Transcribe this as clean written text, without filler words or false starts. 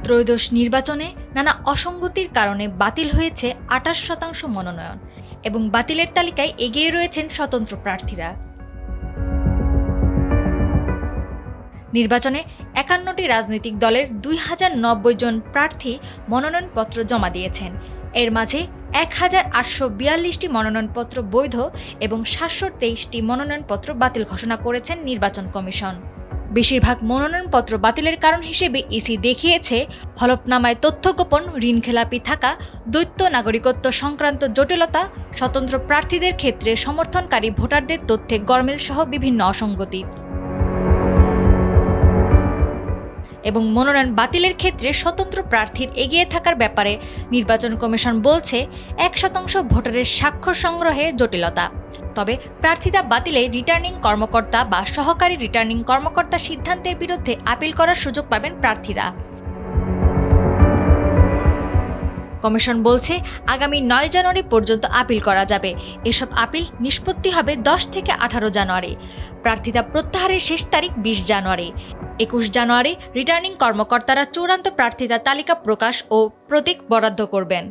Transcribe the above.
ত্রয়োদশ নির্বাচনে নানা অসঙ্গতির কারণে বাতিল হয়েছে ২৮% মনোনয়ন এবং বাতিলের তালিকায় এগিয়ে রয়েছেন স্বতন্ত্র প্রার্থীরা। নির্বাচনে ৫১টি রাজনৈতিক দলের ২০৯০ জন প্রার্থী মনোনয়নপত্র জমা দিয়েছেন। এর মাঝে ১,৮৪২টি মনোনয়নপত্র বৈধ এবং ৭২৩টি মনোনয়নপত্র বাতিল ঘোষণা করেছেন নির্বাচন কমিশন। বেশিরভাগ মনোনয়নপত্র বাতিলের কারণ হিসেবে ইসি দেখিয়েছে হলফনামায় তথ্য গোপন, ঋণখেলাপি থাকা, দ্বৈত নাগরিকত্ব সংক্রান্ত জটিলতা, স্বতন্ত্র প্রার্থীদের ক্ষেত্রে সমর্থনকারী ভোটারদের তথ্যে গরমিল সহ বিভিন্ন অসঙ্গতি। এবং মনোনয়ন বাতিলের ক্ষেত্রে স্বতন্ত্র প্রার্থীর এগিয়ে থাকার ব্যাপারে নির্বাচন কমিশন বলছে ১% ভোটারের স্বাক্ষর সংগ্রহে জটিলতা। তবে প্রার্থিতা বাতিলে রিটার্নিং কর্মকর্তা বা সহকারী রিটার্নিং কর্মকর্তা সিদ্ধান্তের বিরুদ্ধে আপিল করার সুযোগ পাবেন প্রার্থীরা। কমিশন বলছে আগামী ৯ জানুয়ারি পর্যন্ত আপিল করা যাবে। এসব আপিল নিষ্পত্তি হবে ১০ থেকে ১৮ জানুয়ারি। প্রার্থিতা প্রত্যাহারের শেষ তারিখ ২০ জানুয়ারি। ২১ জানুয়ারি রিটার্নিং কর্মকর্তারা চূড়ান্ত প্রার্থিতা তালিকা প্রকাশ ও প্রতীক বরাদ্দ করবেন।